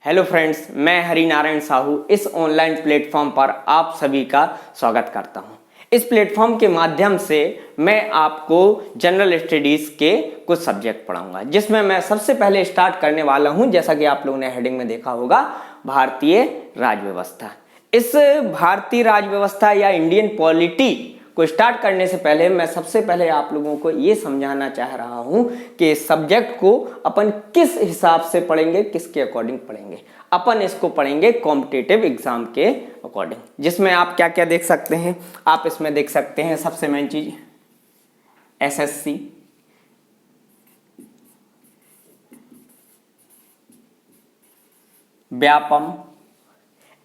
Hello friends, मैं हरिनारायण साहू इस online platform पर आप सभी का स्वागत करता हूं। इस प्लेटफॉर्म के माध्यम से मैं आपको जनरल स्टडीज के कुछ सब्जेक्ट पढ़ाऊंगा, जिसमें मैं सबसे पहले स्टार्ट करने वाला हूं, जैसा कि आप लोगों ने हेडिंग में देखा होगा, भारतीय राज्य व्यवस्था। इस भारतीय राज्य व्यवस्था या इंडियन पॉलिटी को स्टार्ट करने से पहले मैं सबसे पहले आप लोगों को ये समझाना चाह रहा हूं कि इस सब्जेक्ट को अपन किस हिसाब से पढ़ेंगे, किसके अकॉर्डिंग पढ़ेंगे। अपन इसको पढ़ेंगे कॉम्पिटिटिव एग्जाम के अकॉर्डिंग, जिसमें आप क्या क्या देख सकते हैं। आप इसमें देख सकते हैं सबसे मेन चीज SSC, Vyapam,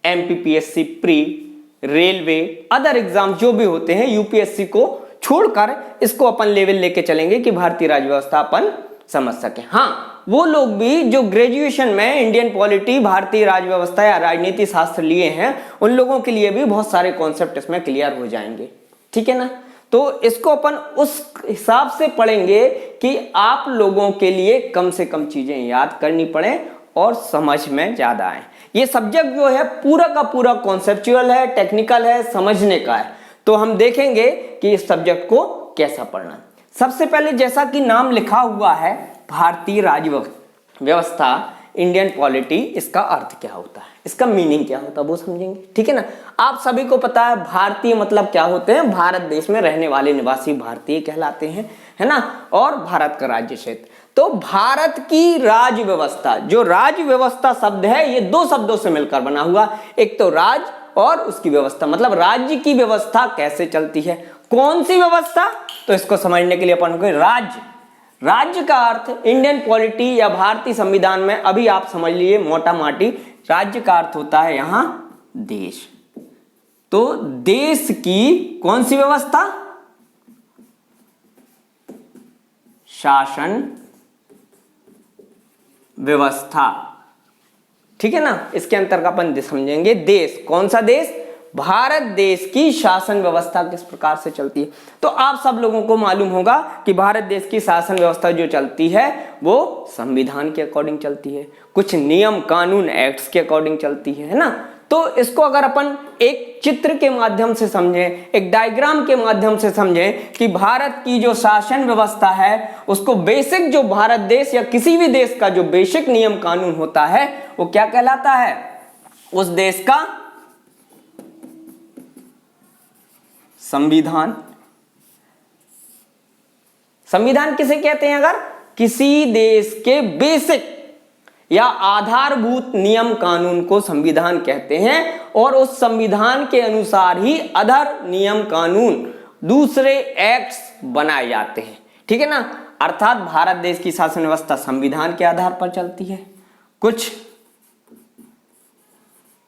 MPPSC pre, railway, other exam जो भी होते हैं, यूपीएससी को छोड़कर इसको अपन लेवल लेके चलेंगे कि भारतीय राज्य व्यवस्था अपन समझ सके। हाँ, वो लोग भी जो ग्रेजुएशन में इंडियन पॉलिटी, भारतीय राज्य व्यवस्था या राजनीति शास्त्र लिए हैं, उन लोगों के लिए भी बहुत सारे कॉन्सेप्ट इसमें क्लियर हो जाएंगे। ठीक है ना। तो इसको अपन उस हिसाब से पढ़ेंगे कि आप लोगों के लिए कम से कम चीजें याद करनी पड़े और समझ में ज्यादा आए। ये सब्जेक्ट जो है पूरा का पूरा कॉन्सेप्चुअल है, टेक्निकल है, समझने का है। तो हम देखेंगे कि इस सब्जेक्ट को कैसा पढ़ना। सबसे पहले जैसा कि नाम लिखा हुआ है भारतीय राज्य व्यवस्था, इंडियन पॉलिटी, इसका अर्थ क्या होता है, इसका मीनिंग क्या होता है वो समझेंगे। ठीक है ना। आप सभी को पता है भारतीय मतलब क्या होते हैं, भारत देश में रहने वाले निवासी भारतीय कहलाते हैं, है ना। और भारत का राज्य क्षेत्र। तो भारत की राज्य व्यवस्था, जो राज्य व्यवस्था शब्द है, ये दो शब्दों से मिलकर बना हुआ। एक तो राज्य और उसकी व्यवस्था, मतलब राज्य की व्यवस्था कैसे चलती है, कौन सी व्यवस्था। तो इसको समझने के लिए अपन को राज्य, राज्य का अर्थ इंडियन पॉलिटी या भारतीय संविधान में, अभी आप समझ लिए मोटा माटी, राज्य का अर्थ होता है यहां देश। तो देश की कौन सी व्यवस्था, शासन व्यवस्था। ठीक है ना। इसके अंतर्गत अपन समझेंगे देश, कौन सा देश, भारत देश की शासन व्यवस्था किस प्रकार से चलती है। तो आप सब लोगों को मालूम होगा कि भारत देश की शासन व्यवस्था जो चलती है वो संविधान के अकॉर्डिंग चलती है, कुछ नियम कानून एक्ट्स के अकॉर्डिंग चलती है ना। तो इसको अगर अपन एक चित्र के माध्यम से समझें, एक डायग्राम के माध्यम से समझें कि भारत की जो शासन व्यवस्था है, उसको बेसिक, जो भारत देश या किसी भी देश का जो बेसिक नियम कानून होता है वो क्या कहलाता है, उस देश का संविधान। संविधान किसे कहते हैं, अगर किसी देश के बेसिक या आधारभूत नियम कानून को संविधान कहते हैं, और उस संविधान के अनुसार ही अदर नियम कानून, दूसरे एक्ट्स बनाए जाते हैं। ठीक है ना। अर्थात भारत देश की शासन व्यवस्था संविधान के आधार पर चलती है, कुछ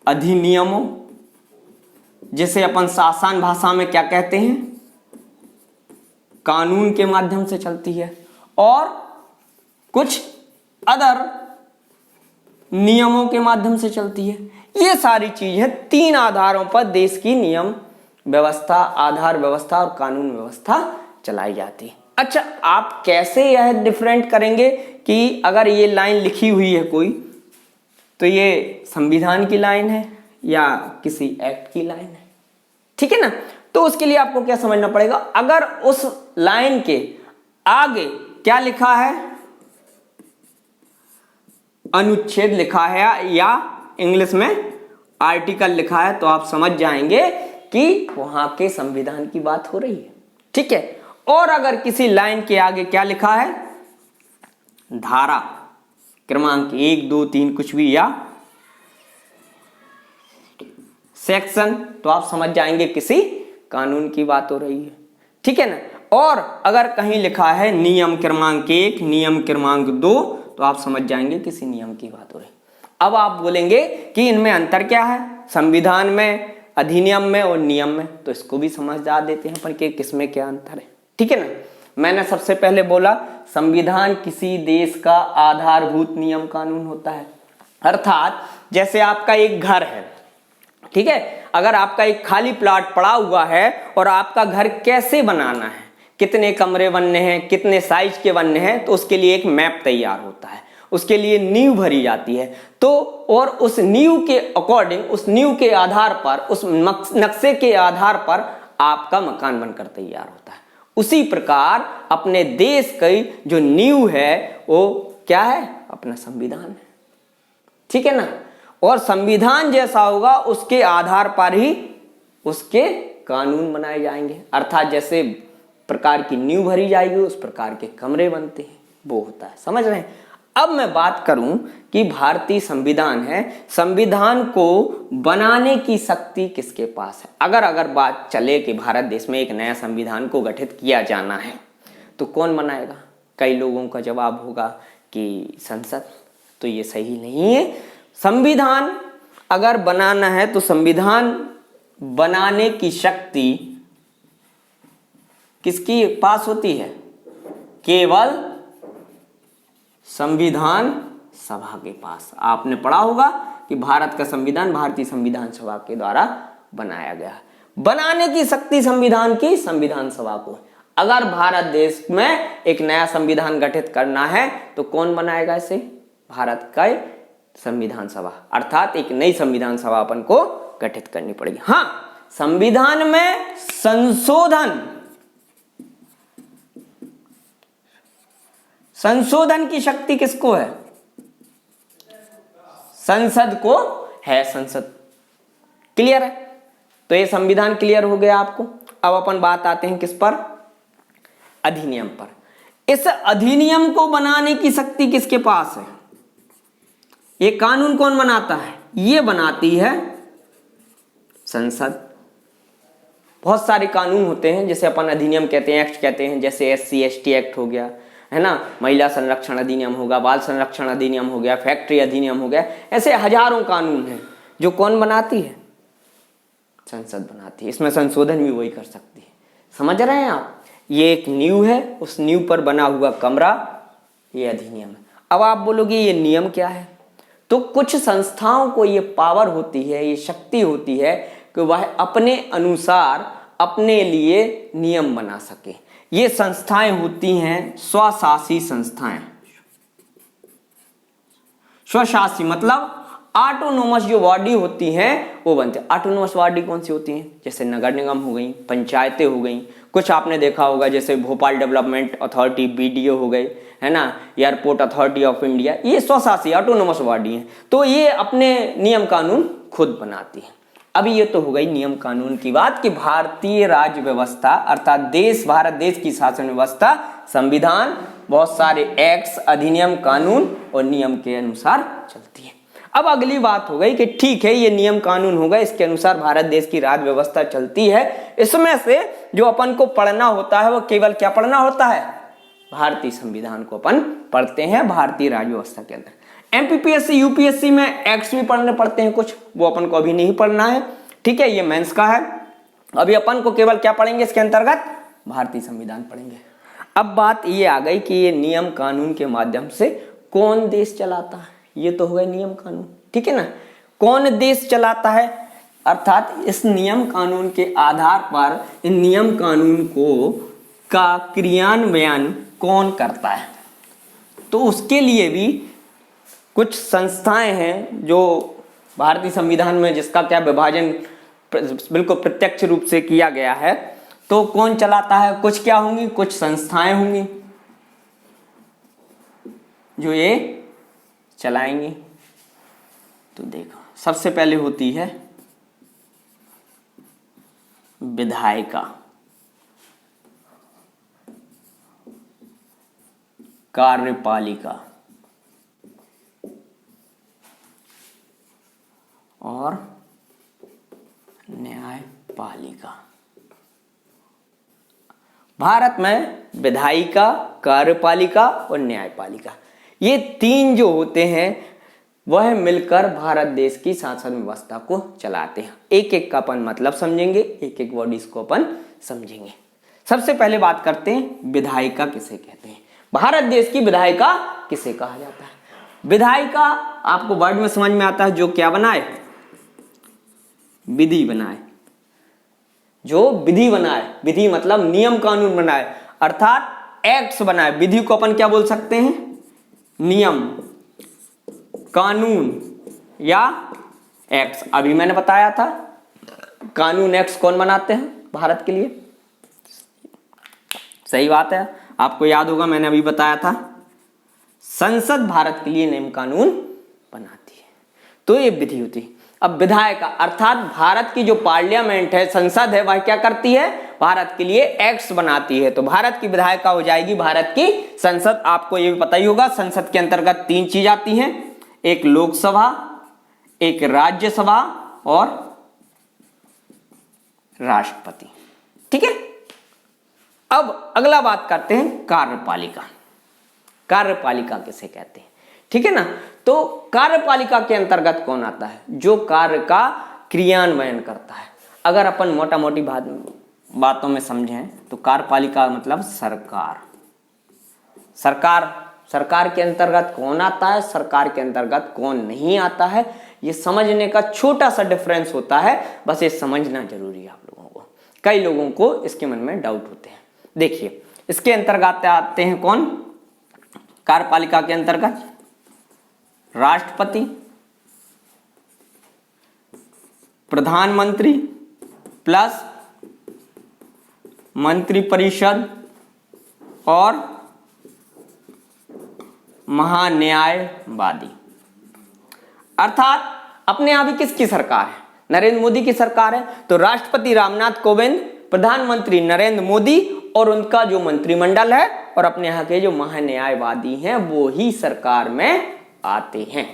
अधिनियमों, जिसे अपन शासन भाषा में क्या कहते हैं, कानून के माध्यम से चलती है, और कुछ अदर नियमों के माध्यम से चलती है। ये सारी चीजें तीन आधारों पर देश की नियम व्यवस्था, आधार व्यवस्था और कानून व्यवस्था चलाई जाती है। अच्छा, आप कैसे यह डिफरेंट करेंगे कि अगर ये लाइन लिखी हुई है कोई, तो ये संविधान की लाइन है या किसी एक्ट की लाइन है। ठीक है ना। तो उसके लिए आपको क्या समझना पड़ेगा, अगर उस लाइन के आगे क्या लिखा है, अनुच्छेद लिखा है या इंग्लिश में आर्टिकल लिखा है, तो आप समझ जाएंगे कि वहां के संविधान की बात हो रही है। ठीक है। और अगर किसी लाइन के आगे क्या लिखा है, धारा क्रमांक 1, 2, 3 कुछ भी, या सेक्शन, तो आप समझ जाएंगे किसी कानून की बात हो रही है। ठीक है ना। और अगर कहीं लिखा है नियम क्रमांक 1, नियम क्रमांक 2, तो आप समझ जाएंगे किसी नियम की बात हो रही। अब आप बोलेंगे कि इनमें अंतर क्या है, संविधान में, अधिनियम में और नियम में। तो इसको भी समझा देते हैं पर कि किसमें क्या अंतर है। ठीक है ना। मैंने सबसे पहले बोला संविधान किसी देश का आधारभूत नियम कानून होता है। अर्थात जैसे आपका एक घर है, ठीक है, अगर आपका एक खाली प्लॉट पड़ा हुआ है और आपका घर कैसे बनाना है, कितने कमरे बनने हैं, कितने साइज के बनने हैं, तो उसके लिए एक मैप तैयार होता है। उसके लिए नींव भरी जाती है। तो और उस नींव के अकॉर्डिंग, उस नींव के आधार पर, उस नक्शे के आधार पर आपका मकान बनकर तैयार होता है। उसी प्रकार अपने देश की जो नींव है वो क्या है? अपना संविधान है, ठीक है ना। और संविधान जैसा होगा उसके आधार पर ही उसके कानून बनाए जाएंगे, अर्थात जैसे प्रकार की नींव भरी जाएगी उस प्रकार के कमरे बनते हैं, वो होता है। समझ रहे हैं? अब मैं बात करूं कि भारतीय संविधान है, संविधान को बनाने की शक्ति किसके पास है? अगर बात चले कि भारत देश में एक नया संविधान को गठित किया जाना है तो कौन बनाएगा? कई लोगों का जवाब होगा कि संसद। तो ये सही नहीं है। संविधान अगर बनाना है तो संविधान बनाने की शक्ति किसकी पास होती है? केवल संविधान सभा के पास। आपने पढ़ा होगा कि भारत का संविधान भारतीय संविधान सभा के द्वारा बनाया गया है। बनाने की शक्ति संविधान की संविधान सभा को। अगर भारत देश में एक नया संविधान गठित करना है तो कौन बनाएगा इसे? भारत का संविधान सभा, अर्थात एक नई संविधान सभा अपन को गठित करनी पड़ेगी। हाँ, संविधान में संशोधन की शक्ति किसको है? संसद को है। संसद क्लियर है? तो ये संविधान क्लियर हो गया आपको। अब अपन बात आते हैं किस पर? अधिनियम पर। इस अधिनियम को बनाने की शक्ति किसके पास है? ये कानून कौन बनाता है? ये बनाती है संसद। बहुत सारे कानून होते हैं जैसे अपन अधिनियम कहते हैं, एक्ट कहते हैं, जैसे SC/ST एक्ट हो गया, है ना, महिला संरक्षण अधिनियम होगा, बाल संरक्षण अधिनियम हो गया, फैक्ट्री अधिनियम हो गया। ऐसे हजारों कानून हैं जो कौन बनाती है? संसद बनाती है। इसमें संशोधन भी वही कर सकती है। समझ रहे हैं आप? ये एक नींव है, उस नींव पर बना हुआ कमरा ये अधिनियम है। अब आप बोलोगे ये नियम क्या है? तो कुछ संस्थाओं को ये पावर होती है, ये शक्ति होती है कि वह अपने अनुसार अपने लिए नियम बना सके। ये संस्थाएं होती हैं स्वशासी संस्थाएं। स्वशासी मतलब ऑटोनोमस जो बॉडी होती हैं वो बनते हैं। ऑटोनोमस बॉडी कौन सी होती हैं? जैसे नगर निगम हो गई, पंचायतें हो गई। कुछ आपने देखा होगा जैसे भोपाल डेवलपमेंट अथॉरिटी, BDO हो गए, है ना, एयरपोर्ट अथॉरिटी ऑफ इंडिया। ये स्वशासी ऑटोनोमस बॉडी हैं, तो ये अपने नियम कानून खुद बनाती है। अभी ये तो हो गई नियम कानून की बात कि भारतीय राज्य व्यवस्था अर्थात भारत देश की शासन व्यवस्था, संविधान, बहुत सारे एक्ट्स, अधिनियम, कानून और नियम के अनुसार चलती है। अब अगली बात हो गई कि ठीक है ये नियम कानून होगा, इसके अनुसार भारत देश की राज्य व्यवस्था चलती है। इसमें से जो अपन को पढ़ना होता है वो केवल क्या पढ़ना होता है? भारतीय संविधान को अपन पढ़ते हैं भारतीय राज्य व्यवस्था के अंदर। MPPSC UPSC में एक्ट्स भी पढ़ने पड़ते हैं कुछ, वो अपन को अभी नहीं पढ़ना है, ठीक है, ये मेंस का है। अभी अपन को केवल क्या पढ़ेंगे इसके अंतर्गत? भारतीय संविधान पढ़ेंगे। अब बात ये आ गई कि ये नियम कानून के माध्यम से कौन देश चलाता है? ये तो हो गए नियम कानून, ठीक है ना। कौन देश चलाता है? अर्थात इस नियम कानून के आधार पर इन नियम कानून को का क्रियान्वयन कौन करता है? तो उसके लिए भी कुछ संस्थाएं हैं जो भारतीय संविधान में जिसका क्या विभाजन बिल्कुल प्रत्यक्ष रूप से किया गया है। तो कौन चलाता है? कुछ क्या होंगी? कुछ संस्थाएं होंगी जो ये चलाएंगी। तो देखो, सबसे पहले होती है विधायिका, कार्यपालिका और न्यायपालिका। भारत में विधायिका, कार्यपालिका और न्यायपालिका, ये तीन जो होते हैं वह मिलकर भारत देश की शासन व्यवस्था को चलाते हैं। एक एक का अपन मतलब समझेंगे, एक एक वर्ड इसको अपन समझेंगे। सबसे पहले बात करते हैं विधायिका किसे कहते हैं। भारत देश की विधायिका किसे कहा जाता है? विधायिका आपको वर्ड में समझ में आता है, जो क्या बनाए? विधि बनाए। जो विधि बनाए, विधि मतलब नियम कानून बनाए, अर्थात एक्ट्स बनाए। विधि को अपन क्या बोल सकते हैं? नियम। कानून या एक्ट। अभी मैंने बताया था कानून एक्ट कौन बनाते हैं भारत के लिए, सही बात है, आपको याद होगा मैंने अभी बताया था संसद भारत के लिए नियम कानून बनाती है। तो ये विधि होती है। अब विधायिका अर्थात भारत की जो पार्लियामेंट है, संसद है, वह क्या करती है, भारत के लिए एक्ट्स बनाती है। तो भारत की विधायिका हो जाएगी भारत की संसद। आपको ये भी पता ही होगा संसद के अंतर्गत 3 चीज आती हैं, एक लोकसभा, एक राज्यसभा और राष्ट्रपति। ठीक है। अब अगला बात करते हैं कार्यपालिका। कार्यपालिका किसे कहते हैं, ठीक है ना। तो कार्यपालिका के अंतर्गत कौन आता है, जो कार्य का क्रियान्वयन करता है। अगर अपन मोटा मोटी बातों में समझें तो कार्यपालिका मतलब सरकार। सरकार के अंतर्गत कौन आता है, सरकार के अंतर्गत कौन नहीं आता है, ये समझने का छोटा सा डिफरेंस होता है, बस ये समझना जरूरी है आप लोगों को। कई लोगों को इसके मन में डाउट होते हैं। देखिए इसके अंतर्गत आते हैं कौन, कार्यपालिका के अंतर्गत राष्ट्रपति, प्रधानमंत्री प्लस मंत्रिपरिषद और महान्यायवादी। अर्थात अपने यहां भी किसकी सरकार है, नरेंद्र मोदी की सरकार है। तो राष्ट्रपति रामनाथ कोविंद, प्रधानमंत्री नरेंद्र मोदी और उनका जो मंत्रिमंडल है और अपने यहाँ के जो महान्यायवादी हैं वो ही सरकार में आते हैं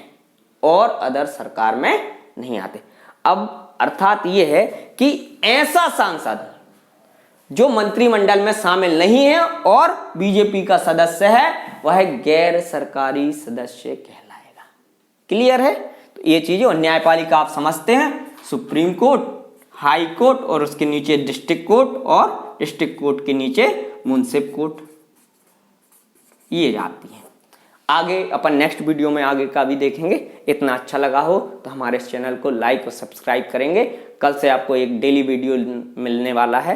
और अदर सरकार में नहीं आते। अब अर्थात ये है कि ऐसा सांसद जो मंत्रिमंडल में शामिल नहीं है और बीजेपी का सदस्य है वह गैर सरकारी सदस्य कहलाएगा। क्लियर है। तो ये चीजें, और न्यायपालिका आप समझते हैं, सुप्रीम कोर्ट, हाई कोर्ट और उसके नीचे डिस्ट्रिक्ट कोर्ट और डिस्ट्रिक्ट कोर्ट के नीचे मुंसिफ कोर्ट, ये जाती है। आगे अपन नेक्स्ट वीडियो में आगे का भी देखेंगे। इतना अच्छा लगा हो तो हमारे इस चैनल को लाइक और सब्सक्राइब करेंगे। कल से आपको एक डेली वीडियो मिलने वाला है।